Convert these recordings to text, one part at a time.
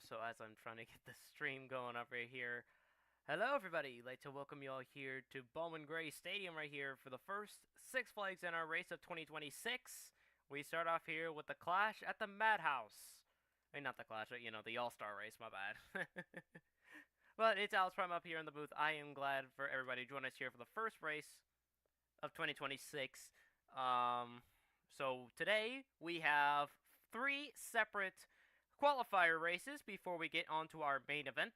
So as I'm trying to get the stream going up right here, hello everybody. I'd like to welcome you all here to Bowman Gray Stadium right here for the first Six Flags in our race of 2026. We start off here with the Clash at the Madhouse. I mean, not the Clash, but, the All-Star race, my bad. But it's Alex Prime up here in the booth. I am glad for everybody to join us here for the first race of 2026. So today we have 3 separate qualifier races before we get on to our main event.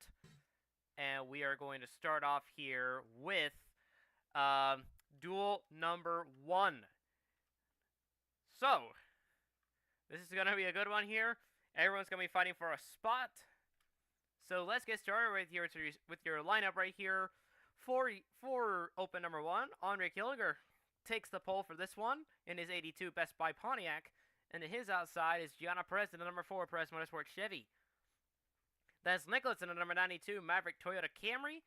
And we are going to start off here with duel number 1. So, this is going to be a good one here. Everyone's going to be fighting for a spot. So let's get started with your lineup right here. For open number 1, Andre Killiger takes the pole for this one in his 82 Best Buy Pontiac. And to his outside is Gianna Perez in the number 4 Perez Motorsport Chevy. That's Nicholas in the number 92 Maverick Toyota Camry.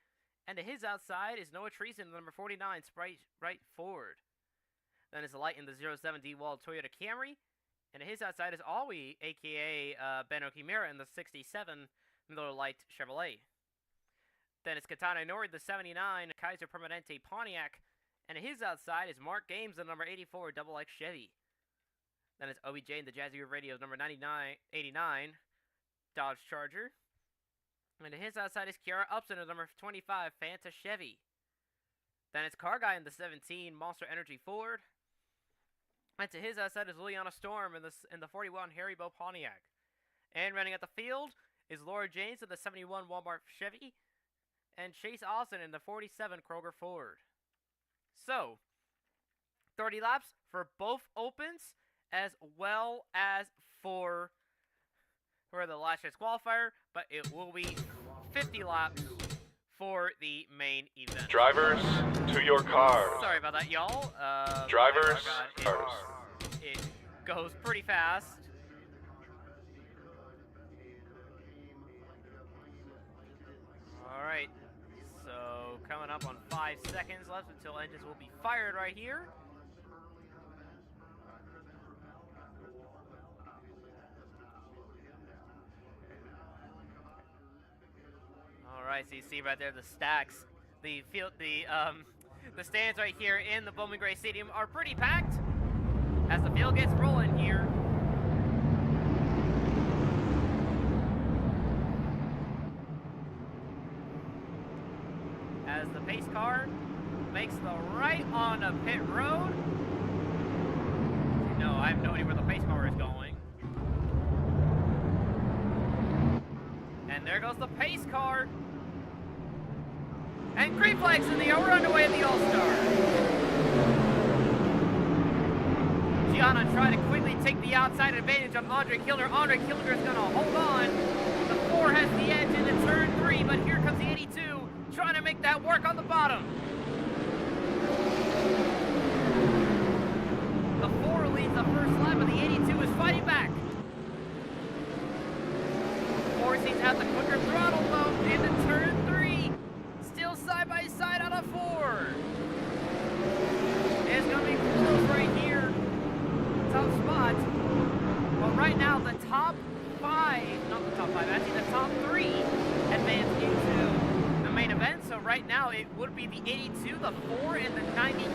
And to his outside is Noah Treason in the number 49 Sprite Ford. Then is the light in the 07 D-Wall Toyota Camry. And to his outside is Alwi, a.k.a. Ben Okimura in the 67 Miller Lite Chevrolet. Then it's Katana Nori, the 79 Kaiser Permanente Pontiac. And to his outside is Mark Games, the number 84 Double X Chevy. Then it's OBJ in the Jazzy Groove Radio, number 89 Dodge Charger. And to his outside is Kiara Upson, the number 25 Fanta Chevy. Then it's Car Guy in the 17 Monster Energy Ford. And to his outside is Liliana Storm in the 41 Haribo Pontiac. And running at the field is Laura James in the 71 Walmart Chevy. And Chase Austin in the 47 Kroger Ford. So, 30 laps for both opens, as well as for the last chance qualifier, but it will be 50 laps for the main event. Drivers, to your cars. Sorry about that, y'all. Drivers, it goes pretty fast. Alright, so coming up on 5 seconds left until engines will be fired right here. Alright, so you see right there the stacks. The stands right here in the Bowman Gray Stadium are pretty packed as the field gets rolling here. As the pace car makes the right on a pit road. No, I have no idea where the pace car is going. And there goes the pace car. And green flags in the air. We're underway at the All-Star. Gianna trying to quickly take the outside advantage on Andre Killiger. Andre Killiger is going to hold on. The 4 has the edge into turn 3, but here comes the 82 trying to make that work on the bottom. The 4 leads the first lap, but the 82 is fighting back. 4 seems to have the quicker throttle though into turn 3. Still side by side out of 4. It's going to be close right here. Tough spot. But right now the top 5, not the top 5, actually the top 3 advance into the main event. So right now it would be the 82, the 4, and the 92.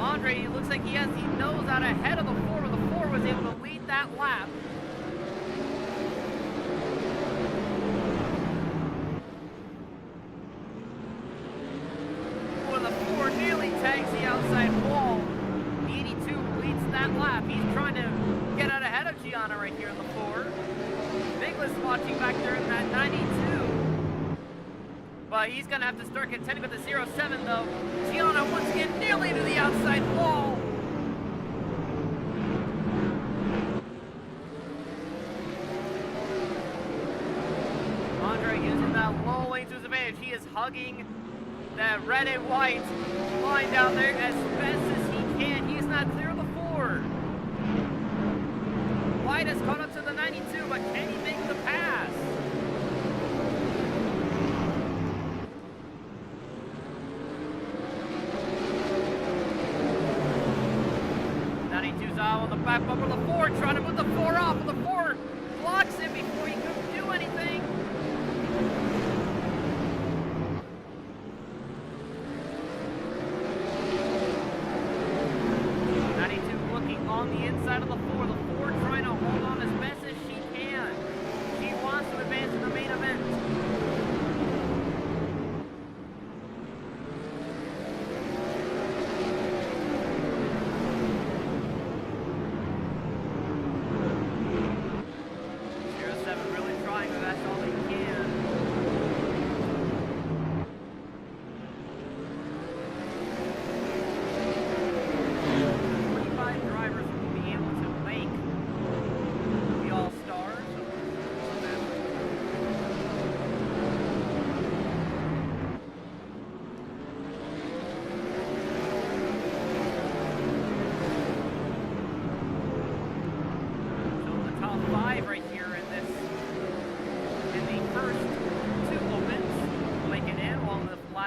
Andre, it looks like he has the nose out ahead of the 4, but the 4 was able to lead that lap. Nearly tags the outside wall. The 82 leads that lap. He's trying to get out ahead of Gianna right here in the 4. Nicholas watching back there in that 92. But he's going to have to start contending with the 07 though. Gianna once again nearly to the outside wall. Andre using that low lane to his advantage. He is hugging that red and white line down there as best as he can. He's not clear of the 4. White has caught up to the 92, but can he make the pass? out on the back bumper of the Ford, trying to move the 4 off, but the 4 blocks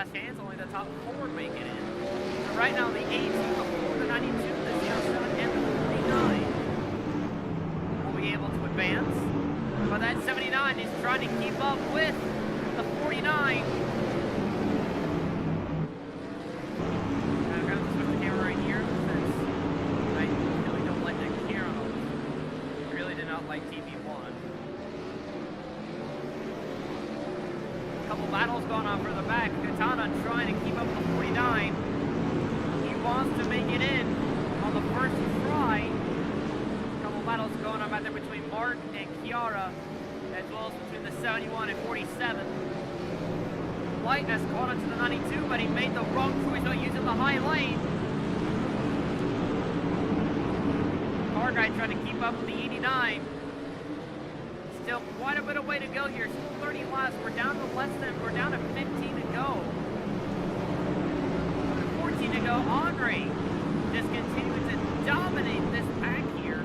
last chance. Only the top 4 make it in. So right now, the 82, the 4, the 92, the 07, and the 49 will be able to advance. But that 79 is trying to keep up with the 49. I'm going to switch the camera right here since I really don't like that camera. I really did not like TV1. A couple battles going on further back. Katana trying to keep up with the 49. He wants to make it in on the first try. A couple battles going on back there between Mark and Kiara, as well as between the 71 and 47. Light has caught up to the 92, but he made the wrong choice by using the high lane. Car guy trying to keep up with the 89. Still quite a bit of way to go here. Still 30 laps. We're down to 15 to go. 14 to go. Andre just continuing to dominate this pack here.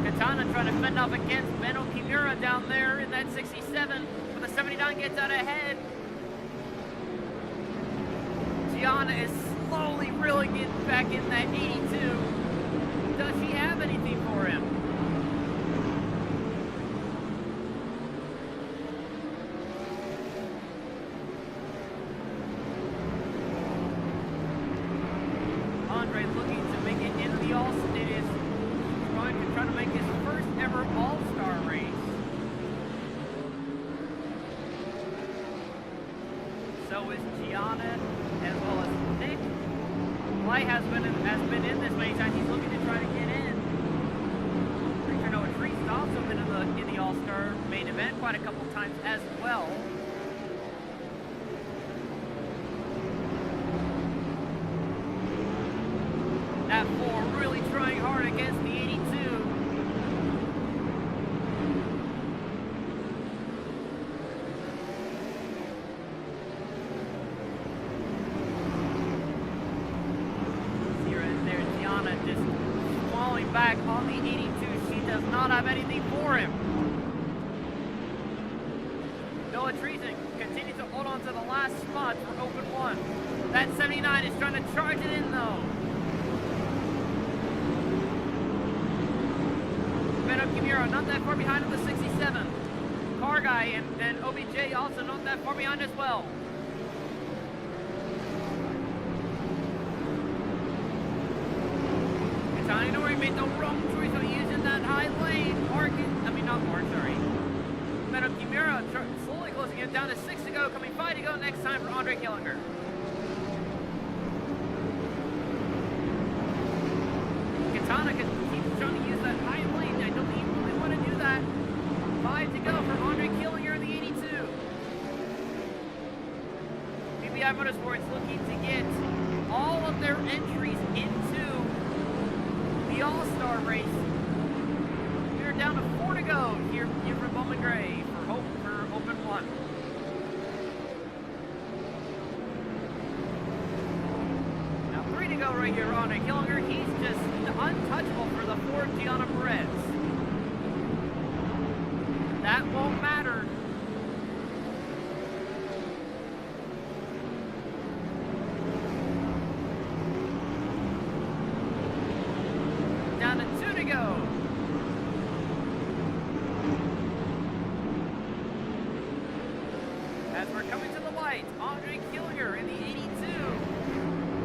Katana trying to fend off against Benno Kimura down there in that 67, but the 79 gets out ahead. Gianna is slowly reeling it back in that 82. Does she have anything for him? Andre looking to make it into the All-Star. Trying to make his first ever All-Star race. So is Gianna, as well as Nick. Light has been in this many times. He's looking to try to get in. Pretty sure Noah Tree's also been in the All-Star main event quite a couple times as well. That 4 really trying hard against the 82. Just falling back on the 82. She does not have anything for him. Noah Treason continues to hold on to the last spot for open 1. That 79 is trying to charge it in though. Benno Kimura not that far behind on the 67. Car Guy and OBJ also not that far behind as well. I know he made the wrong choice of using that high lane. Benno Kimura slowly closing it down to 6 to go, coming 5 to go next time for Andre Killinger. Katana keeps trying to use that high lane. I don't even really want to do that. 5 to go for Andre Killinger in the 82. PBI Motorsports looking to get all of their entries into the All-Star race. We're down to 4 to go here for Bowman Gray for open 1. Now 3 to go right here for Andre Killinger. He's just untouchable for the 4 Gianna Perez. That won't matter. Down to 2 to go. As we're coming to the light, Andre Killinger in the 82.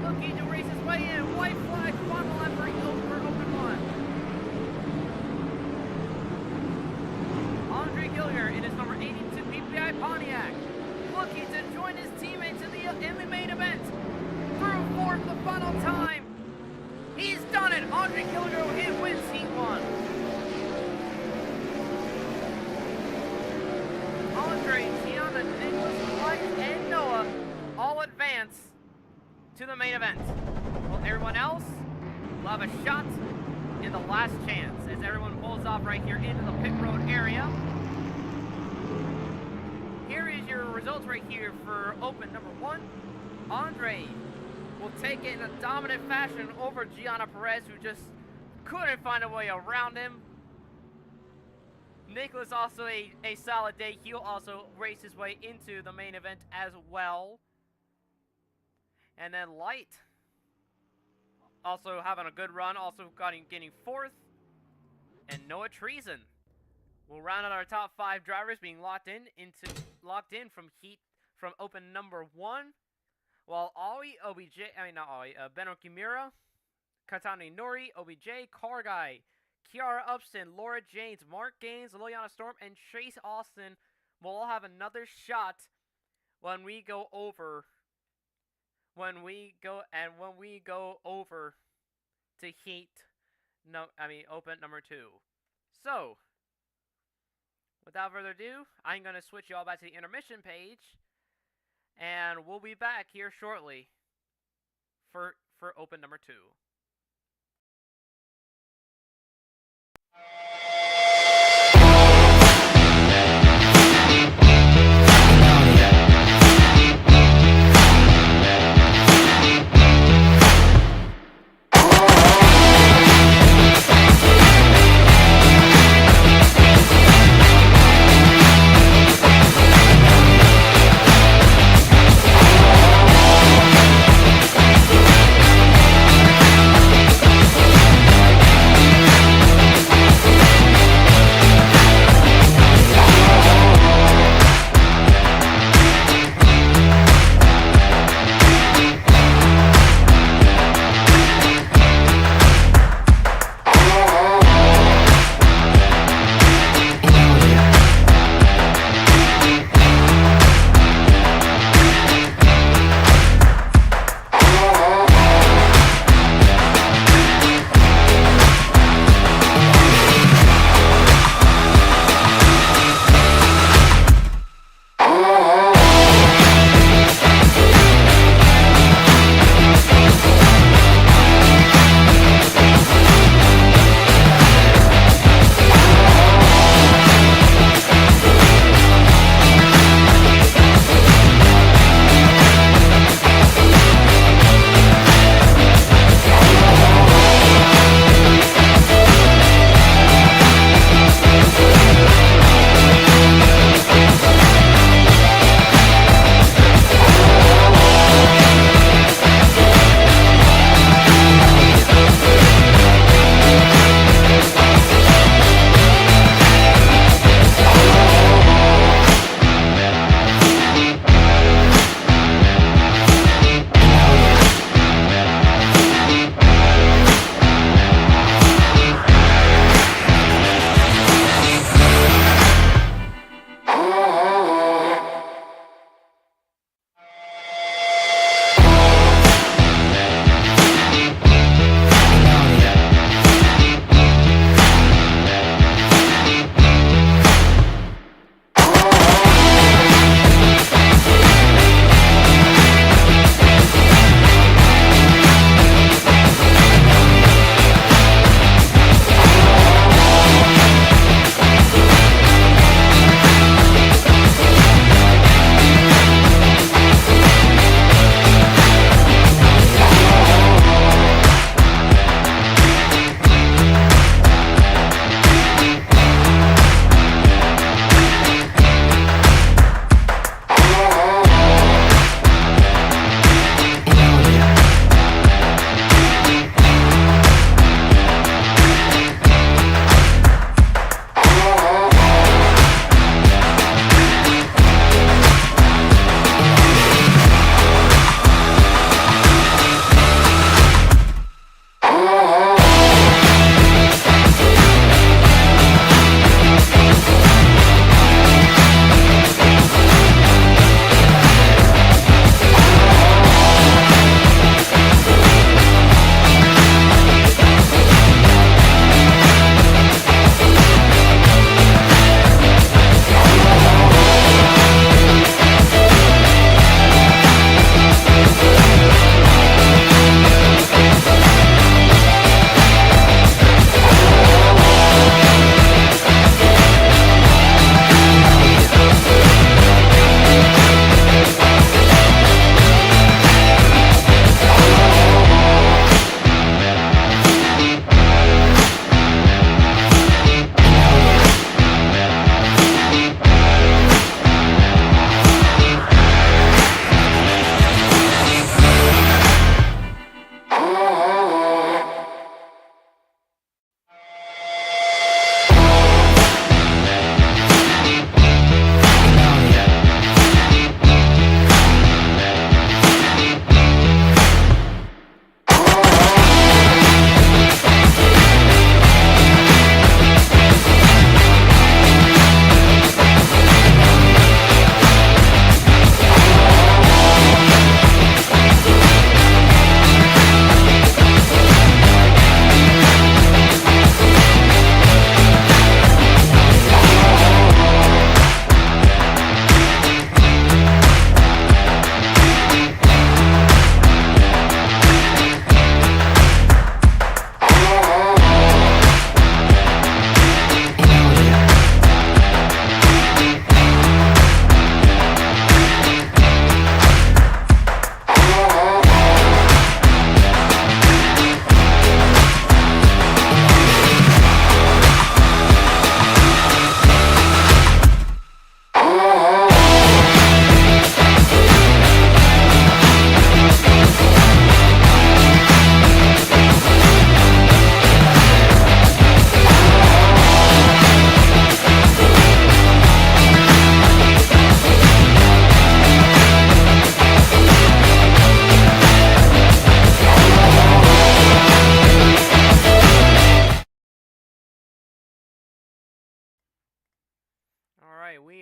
Looking to race his way in. White flag, final lap for open 1. Andre Killinger in his number 82 PPI Pontiac. Looking to join his teammates in the main event. Through 4 for the final time. He's done it! Andre Killinger wins Heat 1. Andre, Gianna, Nicholas, Mike, and Noah all advance to the main event. Well, everyone else will have a shot in the last chance as everyone pulls off right here into the pit road area. Here is your results right here for open number 1. Andre will take it in a dominant fashion over Gianna Perez, who just couldn't find a way around him. Nicholas also a solid day. He'll also race his way into the main event as well. And then Light also having a good run, also getting 4th. And Noah Treason will round out our top 5 drivers being locked in from open number 1. While Benno Kimura, Katani Nori, OBJ, Car Guy, Kiara Upson, Laura James, Mark Gaines, Liliana Storm, and Chase Austin will all have another shot when we go over to open number 2. So, without further ado, I'm gonna switch you all back to the intermission page, and we'll be back here shortly for open number 2.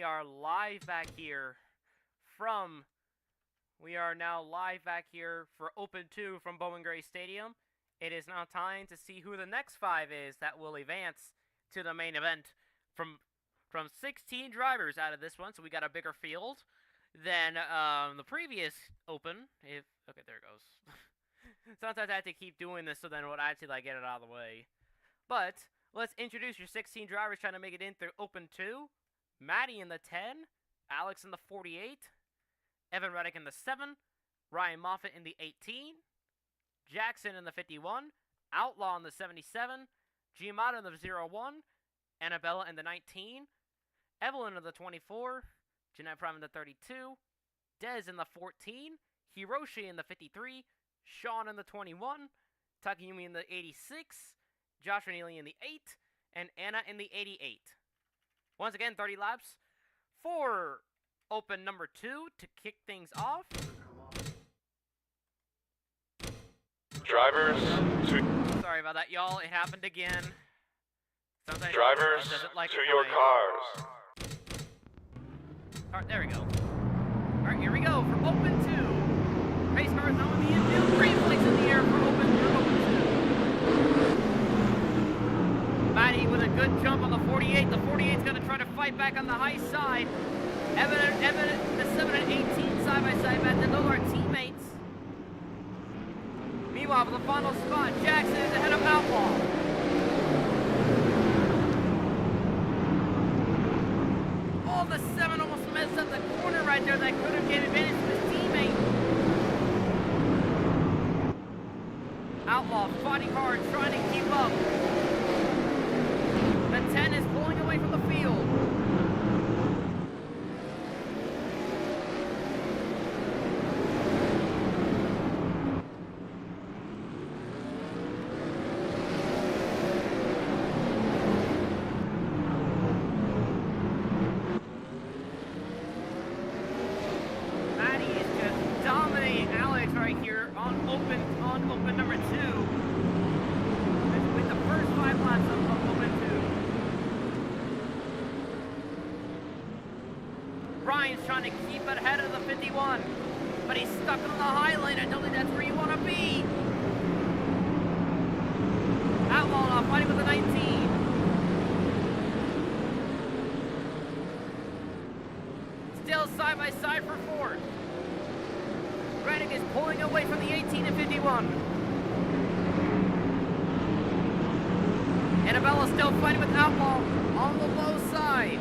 are live back here from... We are now live back here for Open 2 from Bowman Gray Stadium. It is now time to see who the next 5 is that will advance to the main event. From 16 drivers out of this one, so we got a bigger field than the previous Open. Okay, there it goes. Sometimes I have to keep doing this so then we'll actually like get it out of the way. But let's introduce your 16 drivers trying to make it in through Open 2. Maddie in the 10, Alex in the 48, Evan Reddick in the 7, Ryan Moffitt in the 18, Jackson in the 51, Outlaw in the 77, Giamatti in the 01, Annabella in the 19, Evelyn in the 24, Jeanette Prime in the 32, Dez in the 14, Hiroshi in the 53, Sean in the 21, Takayumi in the 86, Joshua Neely in the 8, and Anna in the 88. Once again, 30 laps for Open number 2 to kick things off. Drivers to... Sorry about that, y'all. It happened again. Sometimes Drivers like to your cars. Alright, there we go. Alright, here we go for Open 2. Race cars now in the infield. Green flags in the air for Open 2. Maddie with a good jump on the 48. The 48's going to try to fight back on the high side. Evan, the 7 and 18 side-by-side match, and those are teammates. Meanwhile, for the final spot, Jackson is ahead of Outlaw. Oh, the 7 almost messed up the corner right there that could have given advantage to his teammate. Outlaw fighting hard, trying to keep up. The 10 is pulling away from the field. Open number 2. With the first 5 laps of Open 2. Ryan's trying to keep it ahead of the 51, but he's stuck on the high lane. I don't think that's where you want to be. Outlaw now fighting with the 19. Still side by side for 4th. Reddick is pulling away from the 18 and 51. Annabella still fighting with Outlaw on the low side.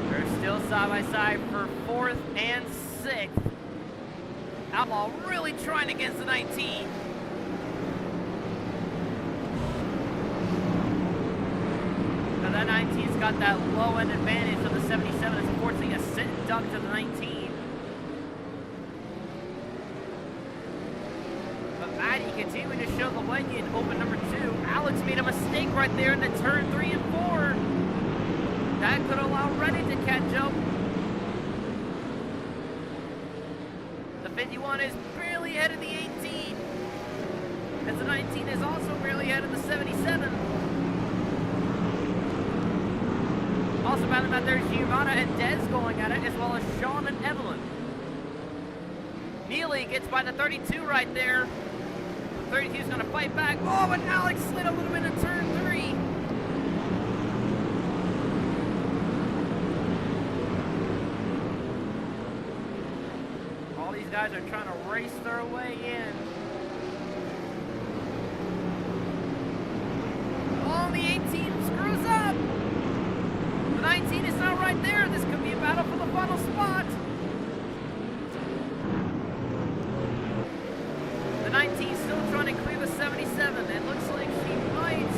They're still side by side for 4th and 6th. Outlaw really trying against the 19. Now that 19's got that low end advantage, so the 77 is forcing a sit and duck to the 19. But Maddie continuing to show the leg in Open number 2. Alex made a mistake right there in the turn 3 and 4. That could allow Reddick to catch up. 51 is barely ahead of the 18, as the 19 is also barely ahead of the 77. Also battling out there is Giovanna and Dez going at it, as well as Sean and Evelyn. Neely gets by the 32 right there. The 32 is going to fight back. Oh, and Alex slid a little bit in turn 3. These guys are trying to race their way in. Oh, the 18 screws up. The 19 is not right there. This could be a battle for the final spot. The 19 still trying to clear the 77. It looks like she might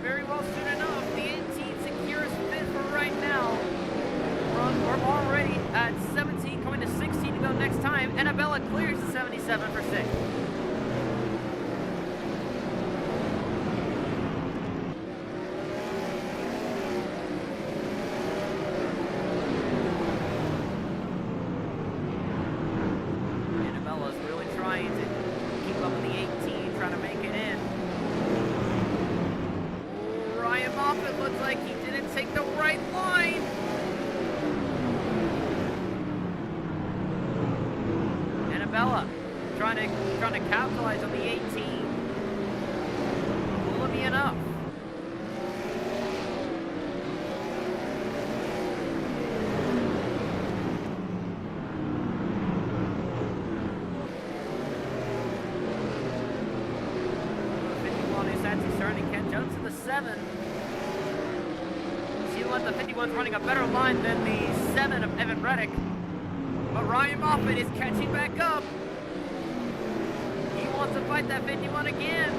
very well soon enough. The 18 secures 5th for right now. We're already at 17, coming to 16 to go next time. Annabella clears the 77 for 6th. Moffitt looks like he didn't take the right line. Annabella trying to capitalize on the 18. Will it be enough? Starting to catch up to the 7. See what the 51's running a better line than the 7 of Evan Reddick. But Ryan Moffitt is catching back up. He wants to fight that 51 again.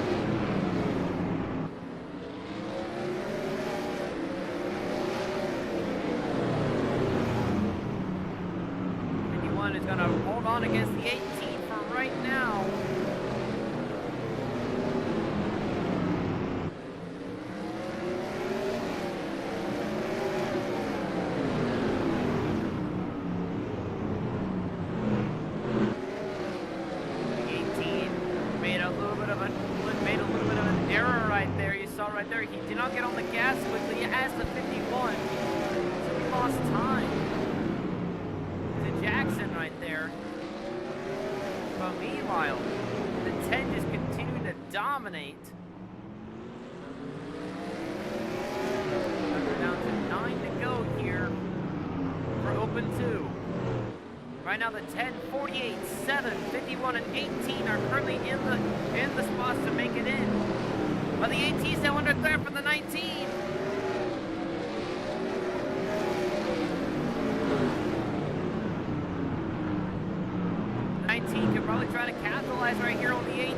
Is going to hold on against the 18 for right now. Right there, he did not get on the gas quickly as the 51, so he lost time to Jackson right there. But meanwhile, the 10 is continuing to dominate. We're down to 9 to go here for open 2. Right now the 10, 48, 7, 51, and 18 are currently in the spots to make it in. But the 18 still under third for the 19. The 19 could probably try to capitalize right here on the 18.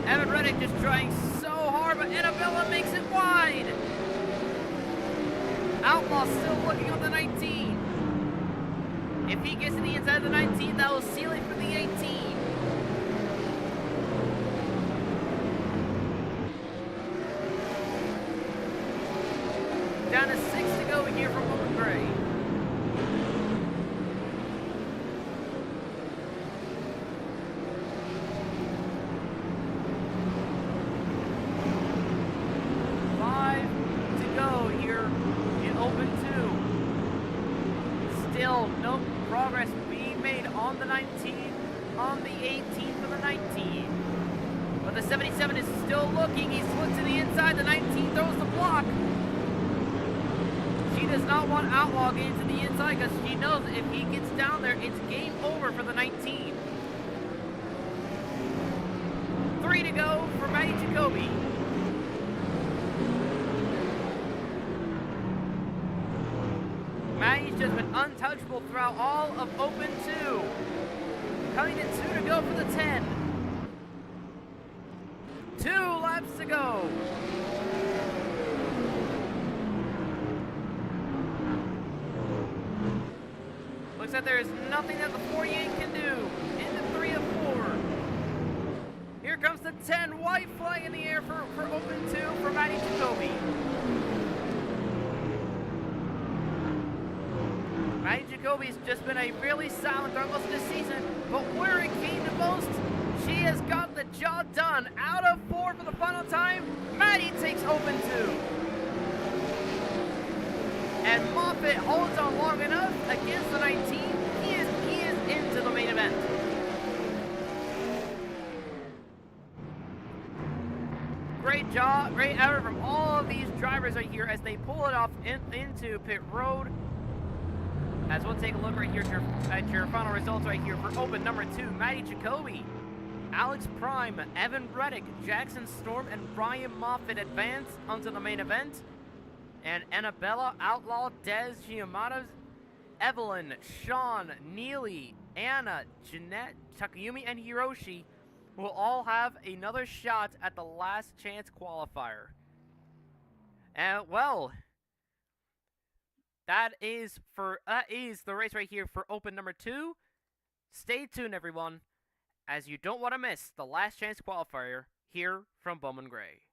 Evan Reddick just trying so hard, but Annabella makes it wide. Outlaw still looking on the 19. If he gets to the inside of the 19, that will seal it for the 18. Down to 6 to go here from Bowman Gray. Still no progress being made on the 19, on the 18 for the 19. But the 77 is still looking. He's looked to the inside. The 19 throws the block. She does not want Outlaw getting to the inside because she knows if he gets down there, it's game over for the 19. 3 to go for Maddie Jacoby. Maddie's just been untouchable throughout all of Open 2. Coming in 2 to go for the 10. 2 laps to go. Looks like there is nothing that the 48 can do. Into 3 of 4. Here comes the 10. White flag in the air for Open 2 for Maddie Jacoby. Maddie Jacoby's just been a really silent throughout most of this season, but where it came to most, she has got the job done. Out of 4 for the final time, Maddie takes Open 2. And Moffitt holds on long enough against the 19. He is into the main event. Great job, great effort from all of these drivers right here as they pull it off into pit road. As we'll take a look right here at your final results right here for Open number 2. Maddie Jacoby, Alex Prime, Evan Reddick, Jackson Storm, and Ryan Moffitt advance onto the main event. And Annabella, Outlaw, Dez, Giamatti, Evelyn, Sean, Neely, Anna, Jeanette, Takayumi, and Hiroshi will all have another shot at the last chance qualifier. And well, that is the race right here for Open number 2. Stay tuned, everyone, as you don't want to miss the last chance qualifier here from Bowman Gray.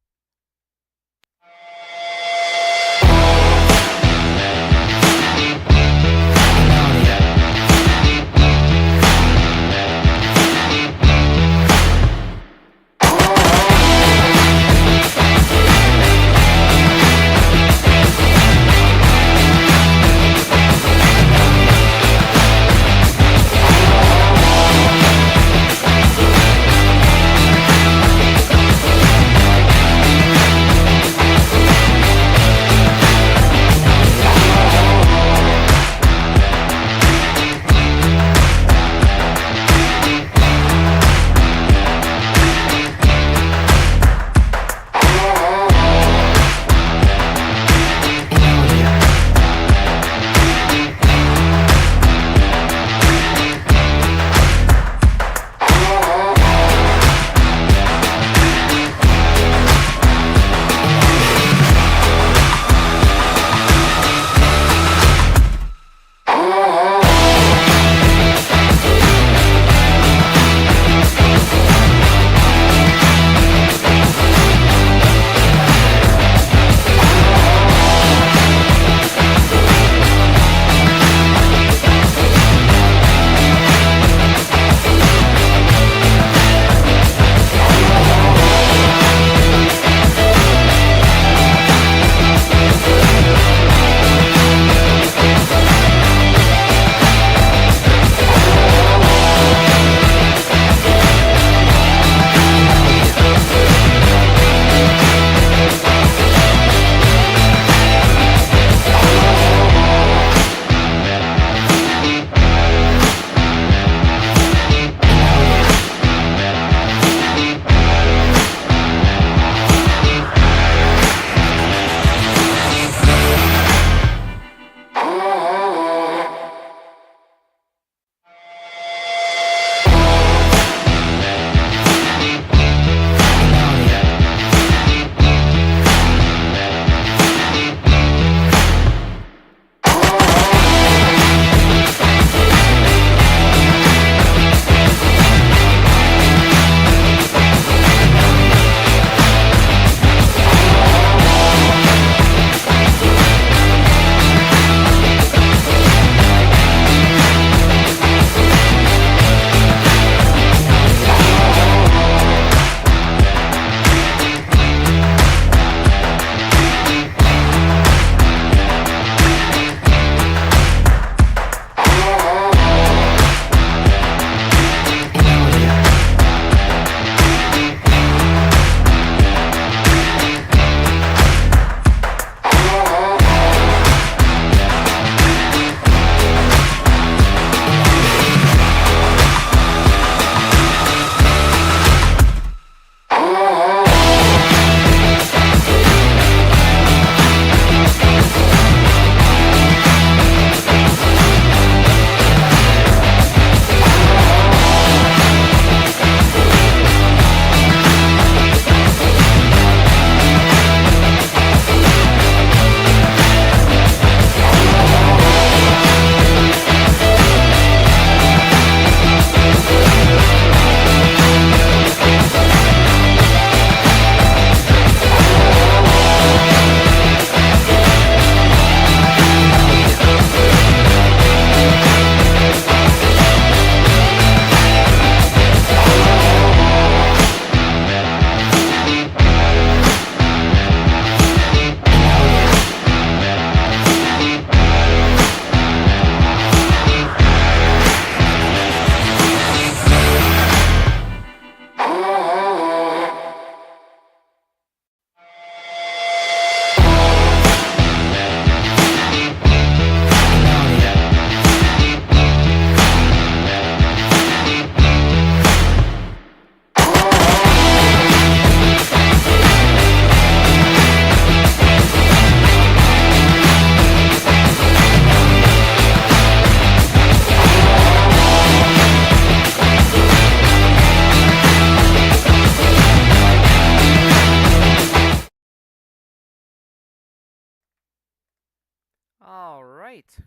right.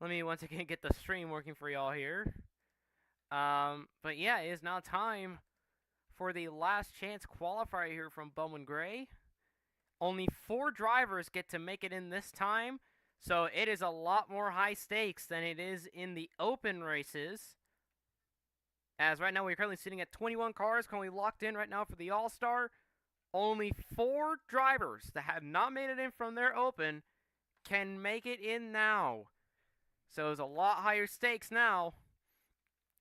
Let me once again get the stream working for y'all here. But yeah, it is now time for the last chance qualifier here from Bowman Gray. Only 4 drivers get to make it in this time, so it is a lot more high stakes than it is in the open races. As right now we're currently sitting at 21 cars currently locked in right now for the All-Star. Only 4 drivers that have not made it in from their open can make it in now. So it's a lot higher stakes now.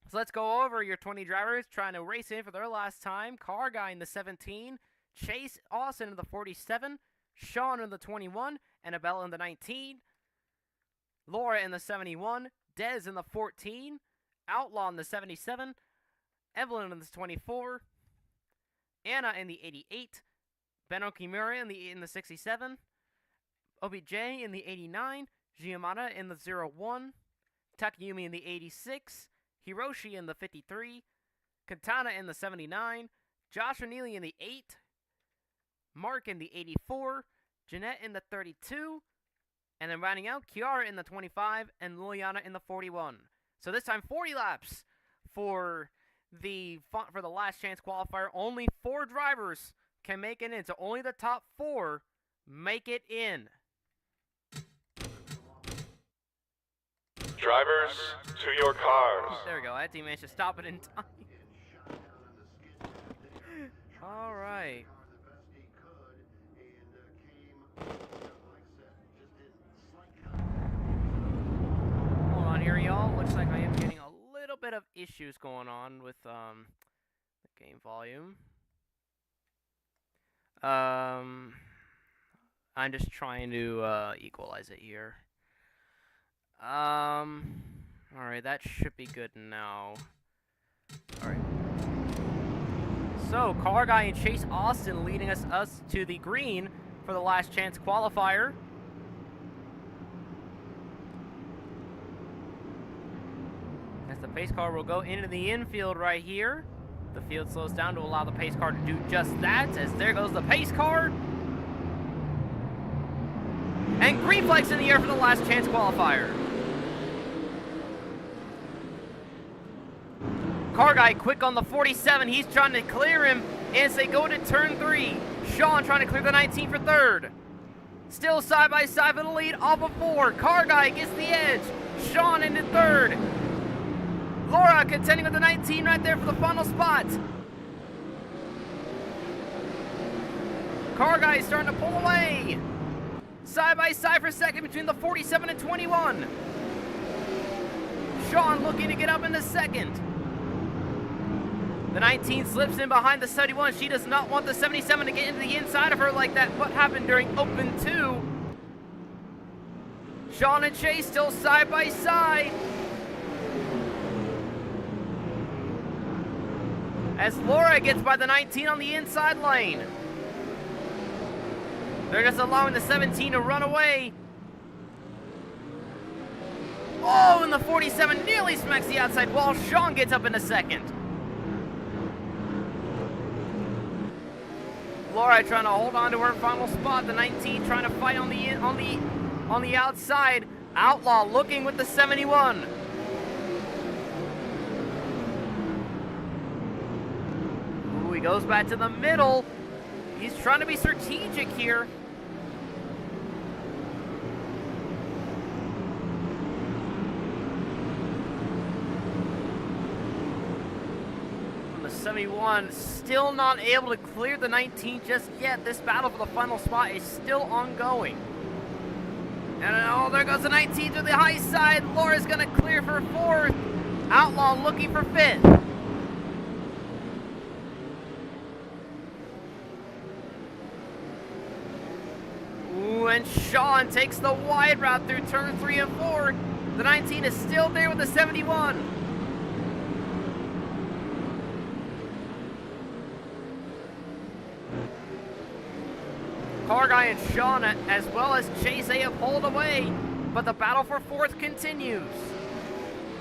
So let's go over your 20 drivers trying to race in for their last time. Car Guy in the 17, Chase Austin in the 47, Sean in the 21, Annabella in the 19, Laura in the 71, Dez in the 14, Outlaw in the 77, Evelyn in the 24, Anna in the 88, Ben Okimura in the 67, OBJ in the 89, Giamata in the 01, Takayumi in the 86, Hiroshi in the 53, Katana in the 79, Josh O'Neilly in the 8, Mark in the 84, Jeanette in the 32, and then rounding out, Kiara in the 25, and Liliana in the 41. So this time, 40 laps for the last chance qualifier. Only 4 drivers can make it in, so only the top 4 make it in. Drivers, to your cars. There we go. I didn't manage to stop it in time. All right. Hold on here, y'all. Looks like I am getting a little bit of issues going on with the game volume. I'm just trying to equalize it here. Alright, that should be good now. Alright. So, Car Guy and Chase Austin leading us to the green for the last chance qualifier. As the pace car will go into the infield right here. The field slows down to allow the pace car to do just that, as there goes the pace car. And green flags in the air for the last chance qualifier. Car Guy quick on the 47. He's trying to clear him as they go to turn 3. Sean trying to clear the 19 for 3rd. Still side by side for the lead off of 4. Car Guy gets the edge. Sean into 3rd. Laura contending with the 19 right there for the final spot. Car Guy is starting to pull away. Side by side for 2nd between the 47 and 21. Sean looking to get up into 2nd. The 19 slips in behind the 71. She does not want the 77 to get into the inside of her like that. What happened during Open 2? Sean and Chase still side by side. As Laura gets by the 19 on the inside lane. They're just allowing the 17 to run away. Oh, and the 47 nearly smacks the outside wall. Sean gets up into 2nd. Laura trying to hold on to her final spot. The 19 trying to fight on the outside. Outlaw looking with the 71. Ooh, he goes back to the middle. He's trying to be strategic here. The 71 still not able to clear the 19 just yet. This battle for the final spot is still ongoing. And oh, there goes the 19 to the high side. Laura's going to clear for 4th. Outlaw looking for 5th. Ooh, and Sean takes the wide route through turn 3 and 4. The 19 is still there with the 71. Car Guy and Sean, as well as Chase, they have pulled away, but the battle for 4th continues.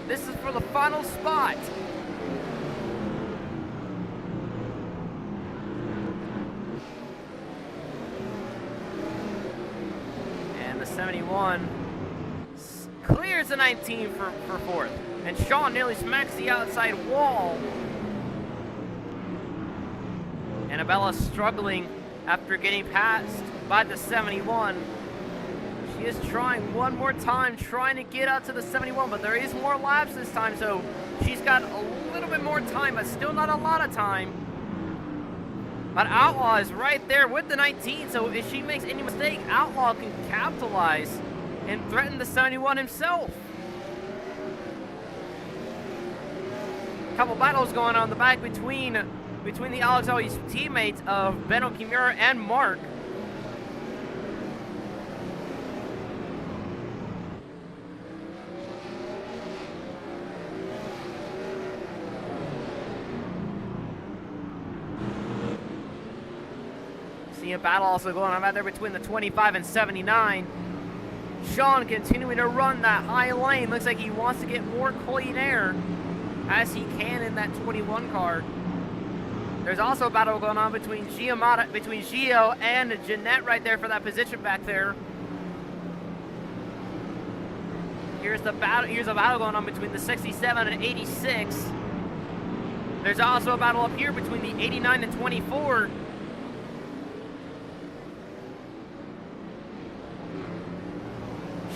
This is for the final spot. And the 71 clears the 19 for fourth. And Sean nearly smacks the outside wall. Annabella struggling after getting passed by the 71. She is trying one more time, trying to get out to the 71, but there is more laps this time, so she's got a little bit more time, but still not a lot of time. But Outlaw is right there with the 19, so if she makes any mistake, Outlaw can capitalize and threaten the 71 himself. A couple battles going on in the back between the Alex Always teammates of Benno Kimura and Mark. See a battle also going on out there between the 25 and 79. Sean continuing to run that high lane. Looks like he wants to get more clean air as he can in that 21 car. There's also a battle going on between Gio and Jeanette right there for that position back there. Here's a battle going on between the 67 and 86. There's also a battle up here between the 89 and 24.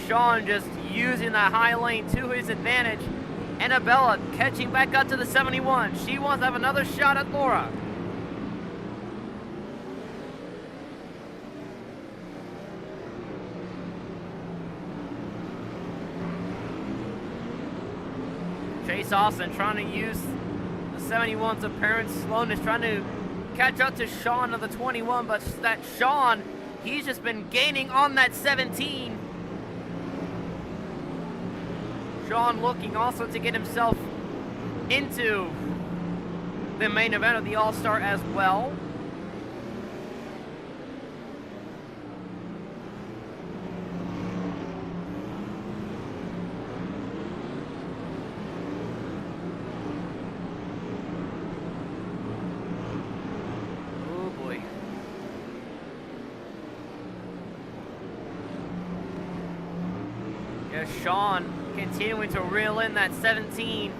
Sean just using that high lane to his advantage. Annabella catching back up to the 71. She wants to have another shot at Laura. Chase Austin trying to use the 71's apparent slowness, trying to catch up to Sean of the 21, but that Sean, he's just been gaining on that 17. Sean looking also to get himself into the main event of the All-Star as well. Oh boy. Yeah, Sean continuing to reel in that 17.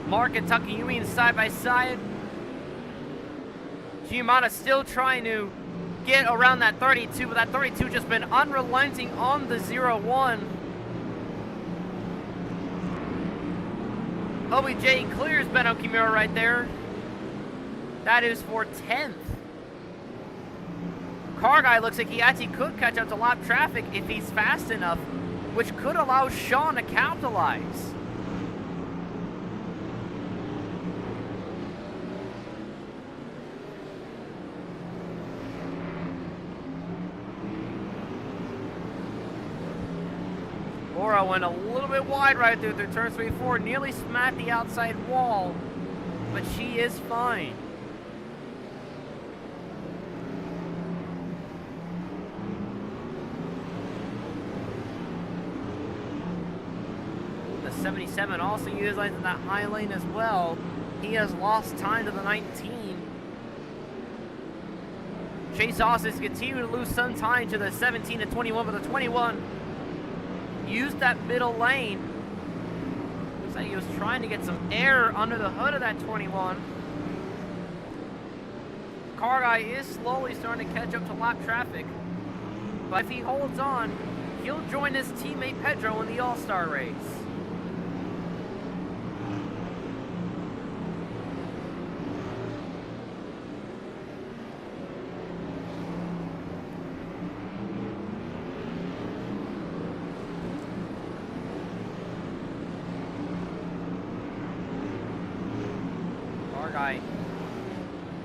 Mark and Takayumi side by side. Giamatti still trying to get around that 32, but that 32 just been unrelenting on the 0-1. OBJ clears Benno Kimura right there. That is for 10th. Car guy looks like he actually could catch up to lap traffic if he's fast enough, which could allow Sean to capitalize. Laura went a little bit wide right through turn 3-4, nearly smacked the outside wall, but she is fine. The 77 also utilizing that high lane as well. He has lost time to the 19. Chase Austin is continuing to lose some time to the 17 and 21, but the 21 used that middle lane. Looks like he was trying to get some air under the hood of that 21. Car guy is slowly starting to catch up to lap traffic, but if he holds on, he'll join his teammate Pedro in the All-Star race. Guy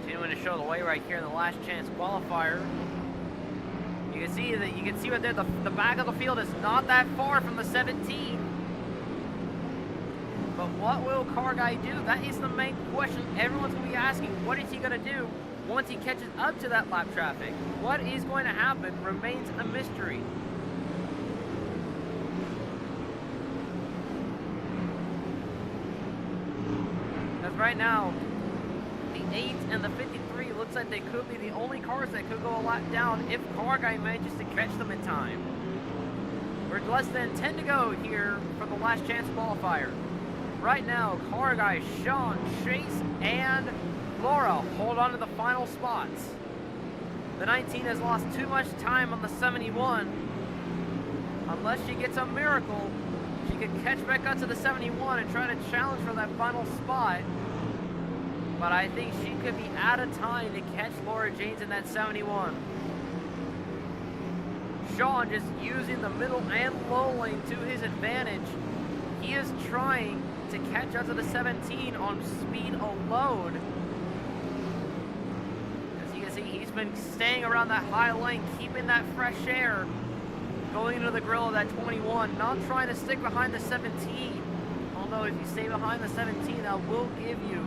continuing to show the way right here in the last chance qualifier. You can see right there the back of the field is not that far from the 17. But what will Car Guy do? That is the main question everyone's going to be asking. What is he going to do once he catches up to that lap traffic? What is going to happen remains a mystery. Because right now, the 8 and the 53 look looks like they could be the only cars that could go a lap down if Car Guy manages to catch them in time. We're less than 10 to go here for the last chance qualifier. Right now, Car Guy, Sean, Chase, and Laura hold on to the final spots. The 19 has lost too much time on the 71. Unless she gets a miracle, she could catch back up to the 71 and try to challenge for that final spot. But I think she could be out of time to catch Laura James in that 71. Sean just using the middle and low lane to his advantage. He is trying to catch up to the 17 on speed alone. As you can see, he's been staying around that high lane, keeping that fresh air, going into the grill of that 21, not trying to stick behind the 17. Although if you stay behind the 17, that will give you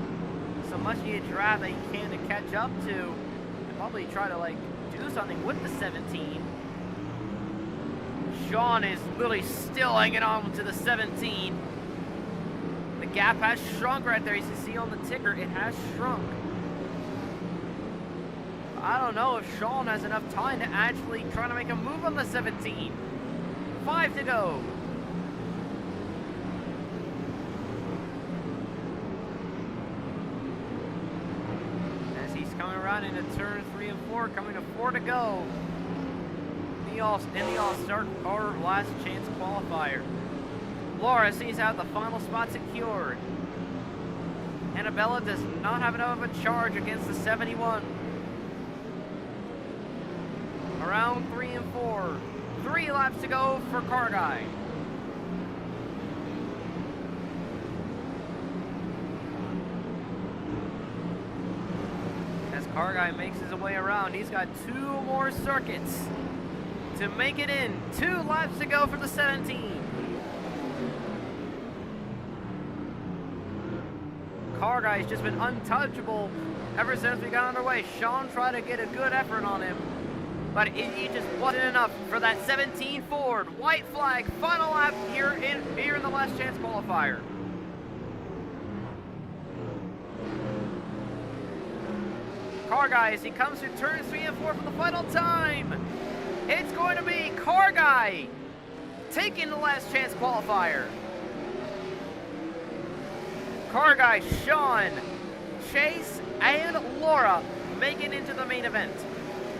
some much needed draft that you can to catch up to, and probably try to like do something with the 17. Sean is literally still hanging on to the 17. The gap has shrunk right there. You can see on the ticker, it has shrunk. I don't know if Sean has enough time to actually try to make a move on the 17. 5 to go. As he's coming around into turn 3 and 4, coming to 4 to go. In the All-Star or last chance qualifier. Laura seems to have the final spot secured. Annabella does not have enough of a charge against the 71. Around 3 and 4. 3 laps to go for Car Guy. As Car Guy makes his way around, he's got 2 more circuits to make it in. 2 laps to go for the 17. Car Guy's just been untouchable ever since we got underway. Sean tried to get a good effort on him, but it just wasn't enough for that 17 Ford. White flag, final lap here in the last chance qualifier. Car Guy, as he comes through turns 3 and 4 for the final time. It's going to be Car Guy taking the last chance qualifier. Car Guy, Sean, Chase, and Laura make it into the main event.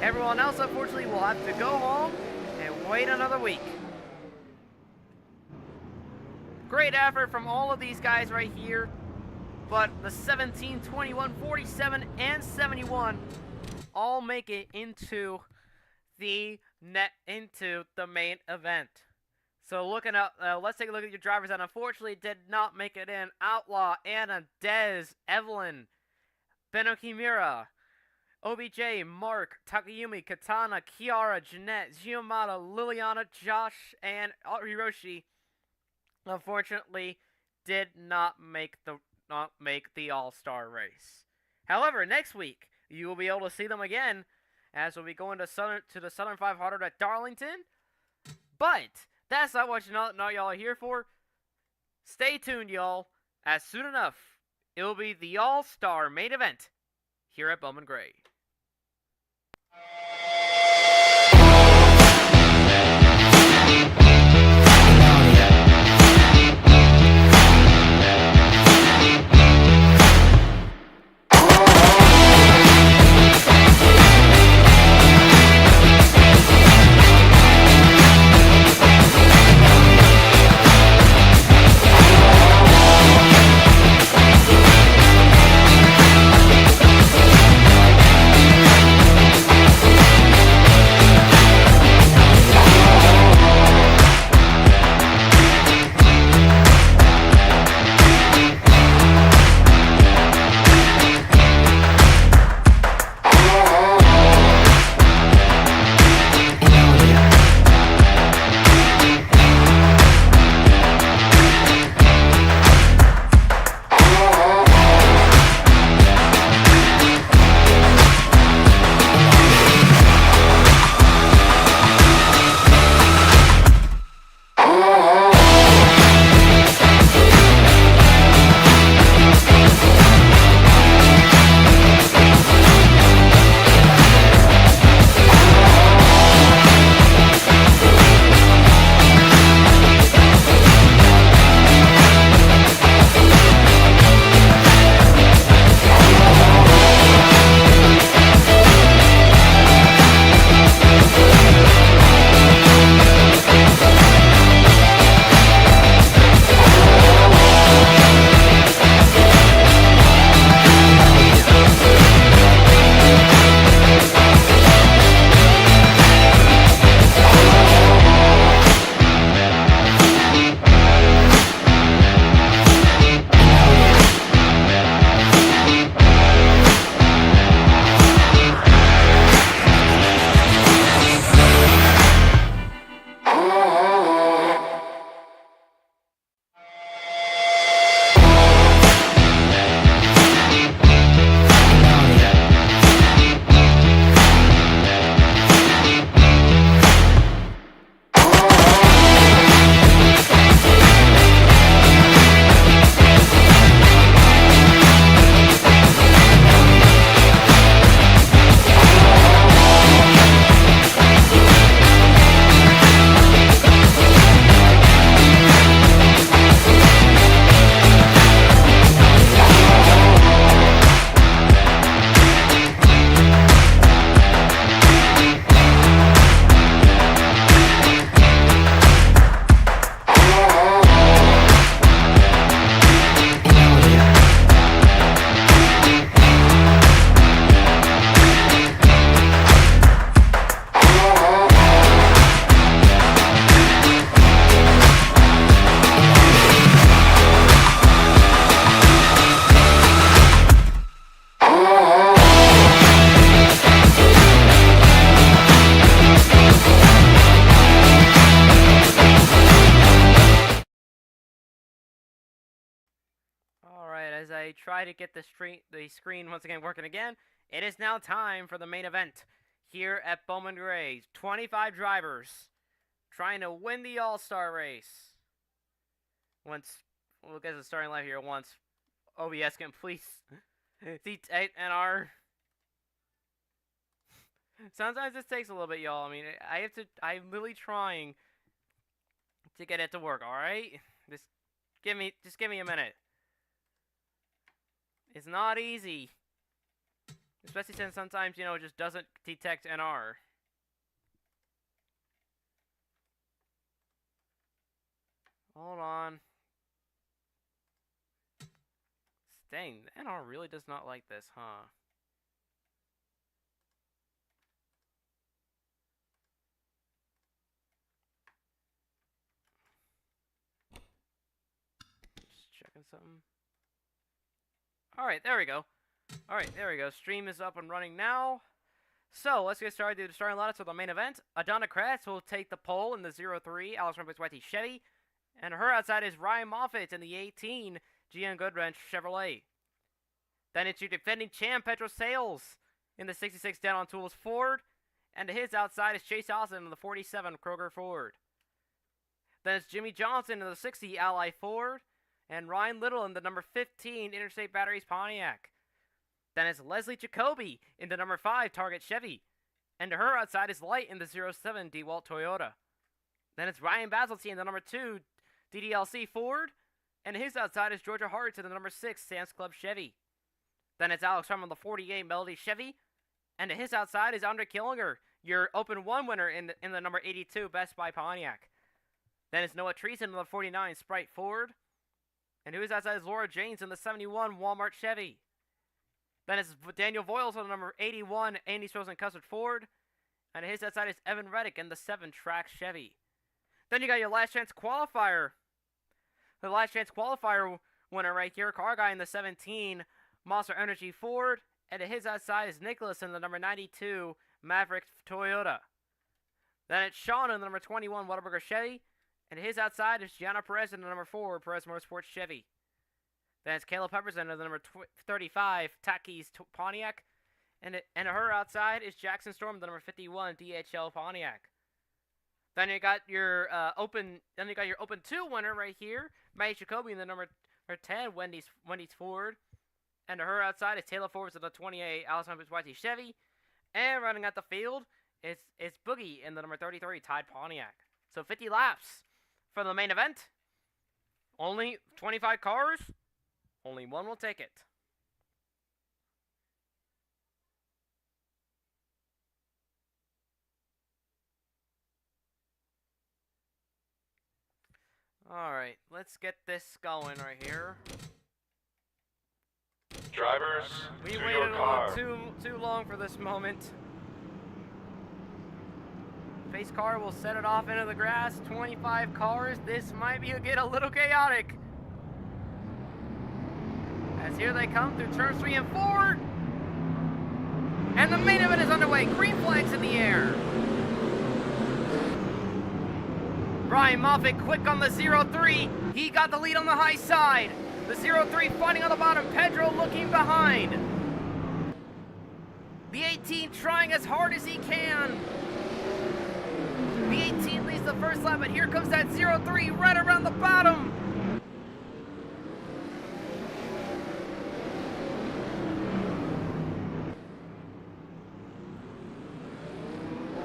Everyone else, unfortunately, will have to go home and wait another week. Great effort from all of these guys right here, but the 17, 21, 47, and 71 all make it into the main event. So looking up, let's take a look at your drivers that unfortunately did not make it in. Outlaw, Anna, Dez, Evelyn, Beno Kimura, OBJ, Mark, Takayumi, Katana, Kiara, Jeanette, Giamata, Liliana, Josh, and Hiroshi unfortunately did not make the All-Star race. However, next week you will be able to see them again, as we'll be going to the Southern 500 at Darlington. But that's not what y'all are here for. Stay tuned, y'all, as soon enough it will be the All-Star main event here at Bowman Gray. as I try to get the screen once again working again. It is now time for the main event here at Bowman Gray. 25 drivers trying to win the All-Star race. We'll get the starting line here once OBS can please C8NR. Sometimes this takes a little bit, y'all. I mean, I'm really trying to get it to work, alright? Just give me a minute. It's not easy. Especially since sometimes, you know, it just doesn't detect NR. Hold on. Dang, NR really does not like this, huh? Just checking something. Alright, there we go. Alright, there we go. Stream is up and running now. So, let's get started with the starting lineups for the main event. Adana Kratz will take the pole in the 03 Alex Rempis-Whitey Chevy. And her outside is Ryan Moffitt in the 18 GM Goodwrench Chevrolet. Then it's your defending champ, Pedro Sales, in the 66 Down on Tools Ford. And to his outside is Chase Austin in the 47 Kroger Ford. Then it's Jimmy Johnson in the 60 Ally Ford. And Ryan Little in the number 15 Interstate Batteries Pontiac. Then it's Leslie Jacoby in the number 5 Target Chevy. And to her outside is Light in the 07 DeWalt Toyota. Then it's Ryan Basilty in the number 2 DDLC Ford. And his outside is Georgia Hart in the number 6 Sam's Club Chevy. Then it's Alex Farm on the 48 Melody Chevy. And to his outside is Andre Killinger, your Open 1 winner in the number 82 Best Buy Pontiac. Then it's Noah Treason in the 49 Sprite Ford. And who's outside is Laura James in the 71 Walmart Chevy. Then it's Daniel Voiles on the number 81 Andy Frozen Custard Ford. And his outside is Evan Reddick in the 7 Track Chevy. Then you got your last chance qualifier. The last chance qualifier winner right here, car guy in the 17 Monster Energy Ford. And to his outside is Nicholas in the number 92 Maverick Toyota. Then it's Sean in the number 21 Whataburger Chevy. And to his outside is Gianna Perez in the number 4 Perez Motorsports Chevy. Then it's Kayla Peppers in the number 35 Takis Pontiac. And her outside is Jackson Storm, the number 51 DHL Pontiac. Then you got your Open 2 winner right here, Maggie Jacoby in the number 10 Wendy's Ford. And to her outside is Taylor Forbes in the 28 Allison Whitey Chevy. And running out the field, it's Boogie in the number 33 Tide Pontiac. So 50 laps for the main event. Only 25 cars. Only one will take it. Alright, let's get this going right here. Drivers, We to waited your a car. little too long for this moment. Pace car will set it off into the grass. 25 cars. This might get a little chaotic. As here they come through turns 3 and 4. And the main event is underway. Green flags in the air. Ryan Moffitt quick on the 03. He got the lead on the high side. The 03 fighting on the bottom. Pedro looking behind. The 18 trying as hard as he can. The 18 leads the first lap, but here comes that 03 right around the bottom.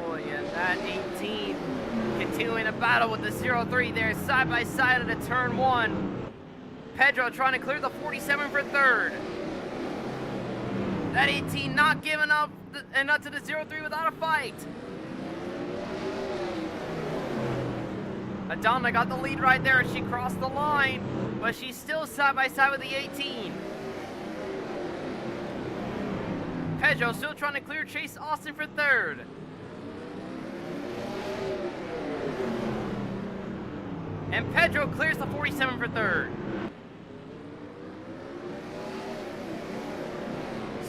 Boy, and that 18 continuing to battle with the 03 there side by side at a turn 1. Pedro trying to clear the 47 for third. That 18 not giving up and up to the 03 without a fight. Adana got the lead right there. She crossed the line, but she's still side by side with the 18. Pedro still trying to clear Chase Austin for third. And Pedro clears the 47 for third.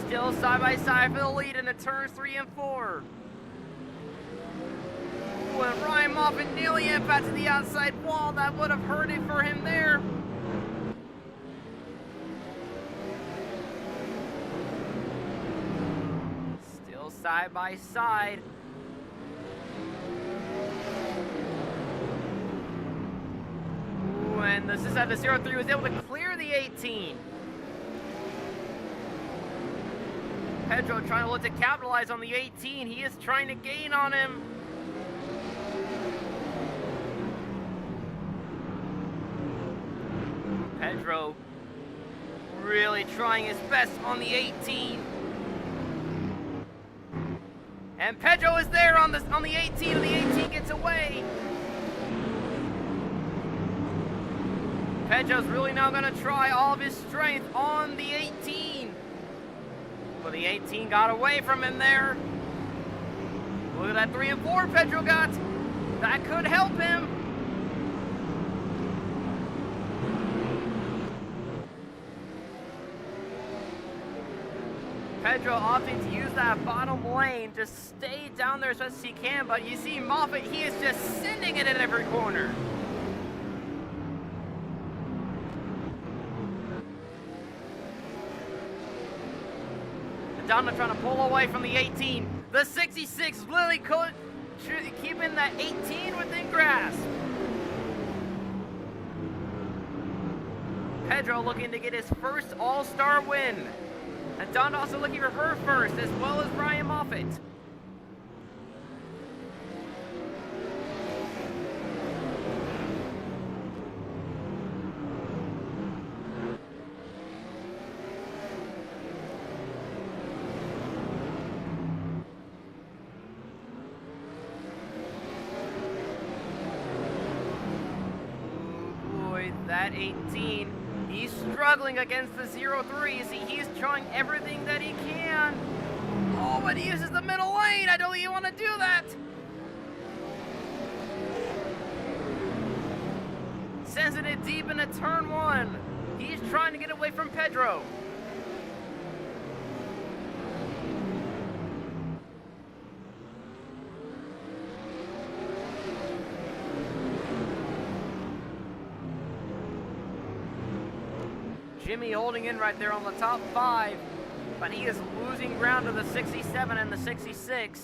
Still side by side for the lead in the turns 3 and 4. When Ryan Moffitt nearly impacted the outside wall, that would have hurt it for him there. side by side. Ooh, and this is how the 03 was able to clear the 18. Pedro trying to look to capitalize on the 18. He is trying to gain on him. Pedro really trying his best on the 18. And Pedro is there on the 18, and the 18 gets away. Pedro's really now going to try all of his strength on the 18. But the 18 got away from him there. Look at that 3 and 4 Pedro got. That could help him. Pedro opting to use that bottom lane to stay down there as best as he can, but you see Moffitt, he is just sending it at every corner. Donna trying to pull away from the 18. The 66 literally keeping that 18 within grasp. Pedro looking to get his first All-Star win. And Donna also looking for her first, as well as Ryan Moffitt. That 18, he's struggling against the 03. See, he's trying everything that he can. Oh, but he uses the middle lane. I don't even want to do that. Sends it deep into turn 1. He's trying to get away from Pedro. Jimmy holding in right there on the top 5, but he is losing ground to the 67 and the 66.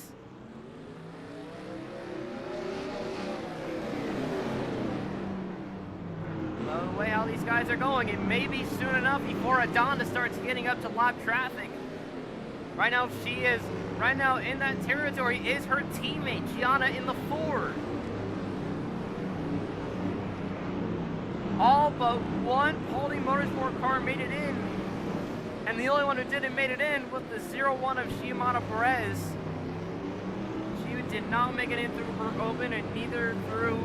The way how these guys are going, it may be soon enough before Adonda starts getting up to lap traffic. Right now in that territory is her teammate, Gianna in the Ford. All but one Paulding Motorsport car made it in. And the only one who didn't make it in was the 01 of Shimano Perez. She did not make it in through her open and neither through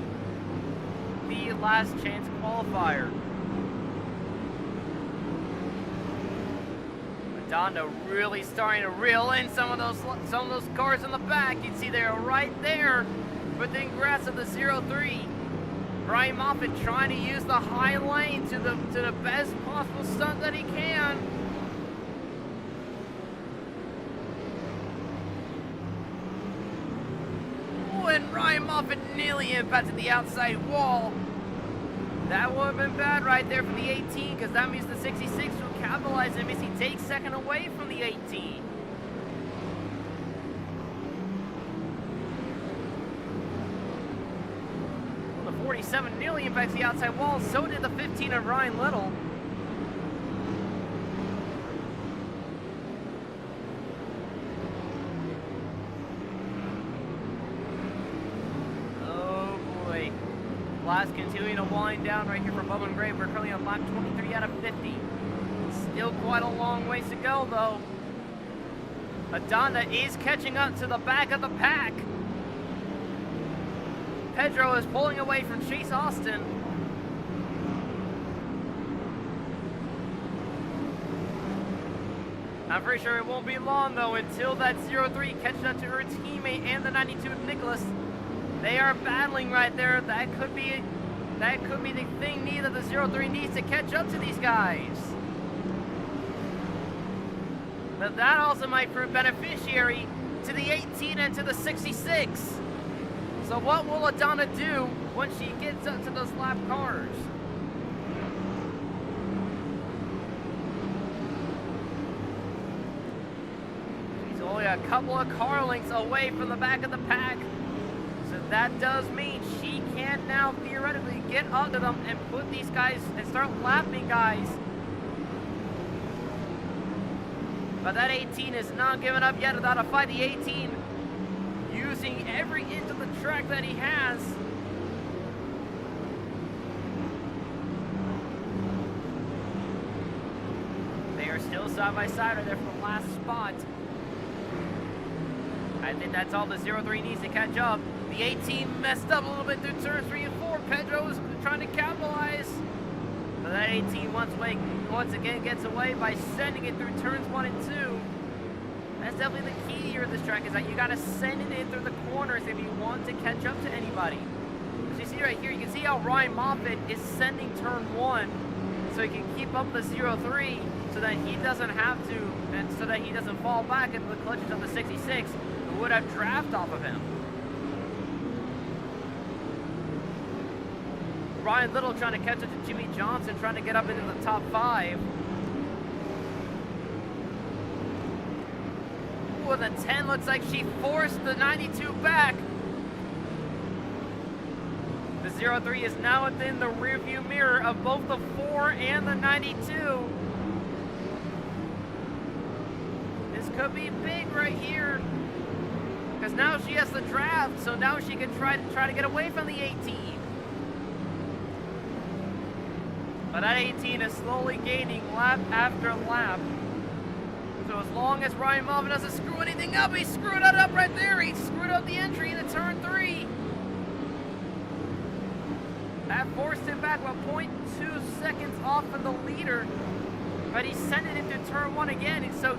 the last chance qualifier. Madonna really starting to reel in some of those cars in the back. You can see they're right there within grasp of the 03. Brian Moffitt trying to use the high lane to the best possible stunt that he can. Oh, and Ryan Moffitt nearly impacted the outside wall. That would have been bad right there for the 18, because that means the 66 will capitalize and means he takes second away from the 18. 47 nearly impacts the outside wall, so did the 15 of Ryan Little. Oh boy. Glass continuing to wind down right here for Bubba Gray. We're currently on lap 23 out of 50. Still quite a long ways to go though. Adonda is catching up to the back of the pack. Pedro is pulling away from Chase Austin. I'm pretty sure it won't be long though until that 03 catches up to her teammate and the 92 of Nicholas. They are battling right there. That could be the thing that the 03 needs to catch up to these guys. But that also might prove beneficiary to the 18 and to the 66. So what will Adonna do when she gets up to those lap cars? She's only a couple of car lengths away from the back of the pack. So that does mean she can now theoretically get up to them and put these guys and start lapping guys. But that 18 is not giving up yet without a fight. The 18 using every inch of the track that he has. They are still side by side right there for the last spot. I think that's all the 03 needs to catch up. The 18 messed up a little bit through turns 3 and 4. Pedro is trying to capitalize. But that 18 once again gets away by sending it through turns 1 and 2. That's definitely the key here at this track, is that you got to send it in through the corners if you want to catch up to anybody. As you see right here, you can see how Ryan Moffitt is sending turn 1 so he can keep up the 03 so that he doesn't have to, and so that he doesn't fall back into the clutches of the 66 who would have draft off of him. Ryan Little trying to catch up to Jimmy Johnson, trying to get up into the top 5. Ooh, the 10 looks like she forced the 92 back. The 03 is now within the rearview mirror of both the 4 and the 92. This could be big right here, because now she has the draft, so now she can try to get away from the 18. But that 18 is slowly gaining lap after lap. So as long as Ryan Moffitt doesn't screw anything up, he screwed it up right there. He screwed up the entry into turn 3. That forced him back about 0.2 seconds off of the leader. But he sent it into turn 1 again. And so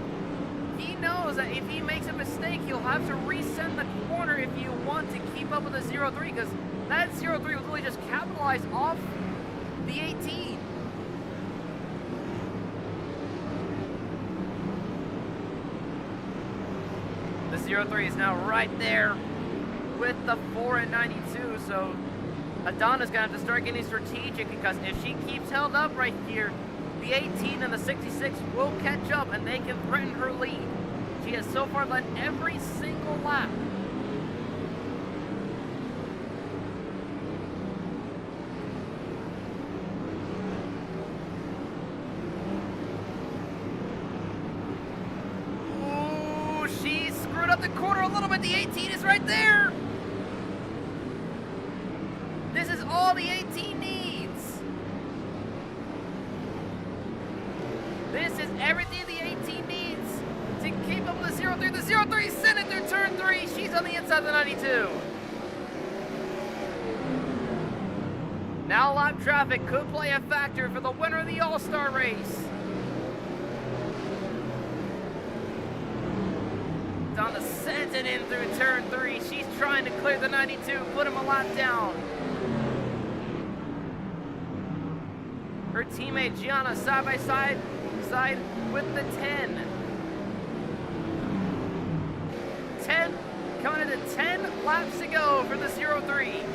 he knows that if he makes a mistake, he'll have to resend the corner if you want to keep up with the 03. Because that 03 was really just capitalized off the 18. The 03 is now right there with the 4 and 92, so Adana's gonna have to start getting strategic, because if she keeps held up right here, the 18 and the 66 will catch up and they can threaten her lead. She has so far led every single lap. Up the corner a little bit. The 18 is right there. This is all the 18 needs. This is everything the 18 needs to keep up with the 03. The 03 sent it through turn 3. She's on the inside of the 92. Now lap traffic could play a factor for the winner of the All-Star race. Donna sends it in through turn 3. She's trying to clear the 92, put him a lap down. Her teammate Gianna side by side with the 10. 10 coming into 10 laps to go for the 03.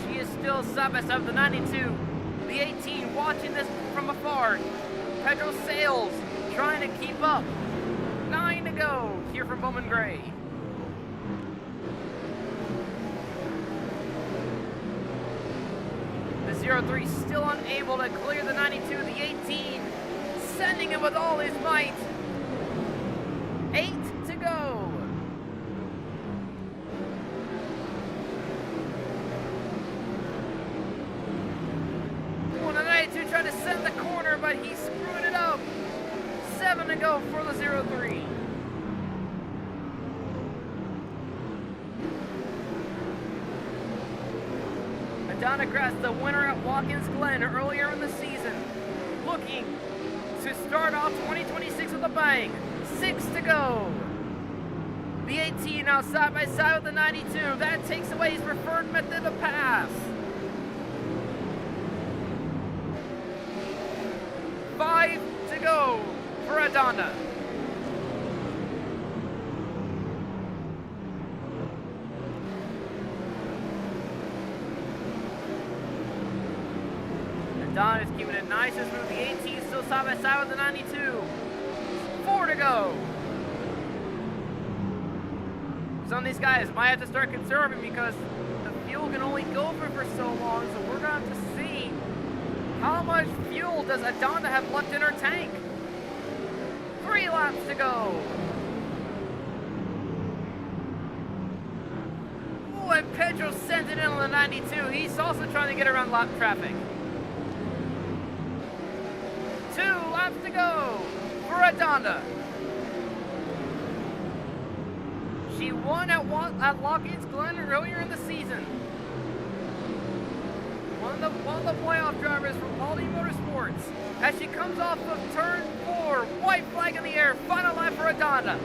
She is still side by side with the 92. The 18 watching this from afar. Pedro Sales trying to keep up. 9 to go here from Bowman Gray. The 03 still unable to clear the 92. The 18 sending it with all his might. 8 to go. Trying to send the corner, but he screwed it up. 7 to go for the 03. Adana Grass, the winner at Watkins Glen earlier in the season, looking to start off 2026 with a bang. 6 to go. The 18 now side by side with the 92. That takes away his preferred method of pass. 5 to go for Adana. Adonda is keeping it nice and smooth. The 18 still side by side with the 92. 4 to go. Some of these guys might have to start conserving because the fuel can only go for so long, so we're going to have to see how much fuel does Adonda have left in her tank. 3 laps to go. Ooh, and Pedro sent it in on the 92. He's also trying to get around lap traffic. 2 laps to go for Adonda. She won at Lockheed's Glen earlier in the season. One of the playoff drivers from Pauly Motorsports. As she comes off of turn 4, white flag in the air, final lap for Adonda.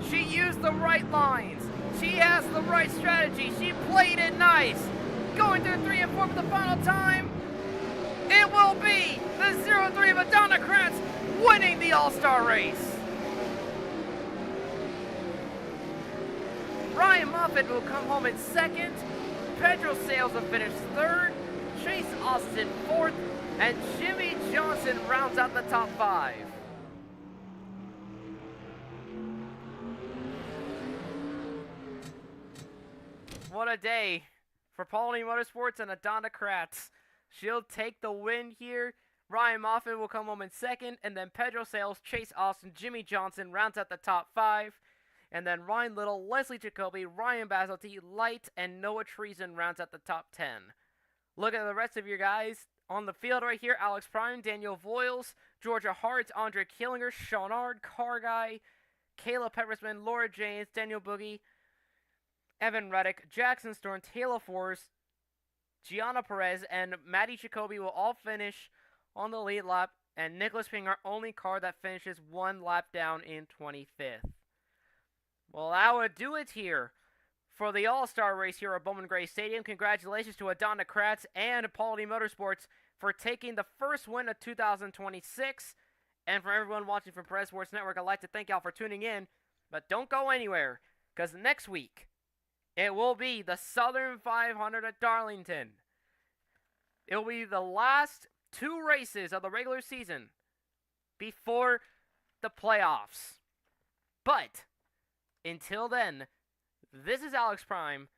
She used the right lines. She has the right strategy. She played it nice. Going through 3 and 4 for the final time. It will be the 03 of Adonda Kratz winning the All-Star race. Ryan Moffitt will come home in second. Pedro Sales will finish third. Chase Austin fourth. And Jimmy Johnson rounds out the top 5. What a day for Pauly Motorsports and Adonda Kratz. She'll take the win here. Ryan Moffitt will come home in second. And then Pedro Sales, Chase Austin, Jimmy Johnson rounds out the top 5. And then Ryan Little, Leslie Jacoby, Ryan Basilty, Light, and Noah Treason rounds out the top 10. Look at the rest of your guys on the field right here. Alex Prime, Daniel Voiles, Georgia Hart, Andre Killinger, Shawnard, Car Guy, Kayla Peppersman, Laura James, Daniel Boogie, Evan Reddick, Jackson Storm, Taylor Force, Gianna Perez, and Maddie Jacoby will all finish on the lead lap. And Nicholas Ping, our only car that finishes 1 lap down in 25th. Well, that would do it here for the All-Star race here at Bowman Gray Stadium. Congratulations to Adonda Kratz and Pauly Motorsports for taking the first win of 2026. And for everyone watching from Perez Sports Network, I'd like to thank y'all for tuning in. But don't go anywhere, because next week, it will be the Southern 500 at Darlington. It will be the last 2 races of the regular season before the playoffs. But until then, this is Alex Prime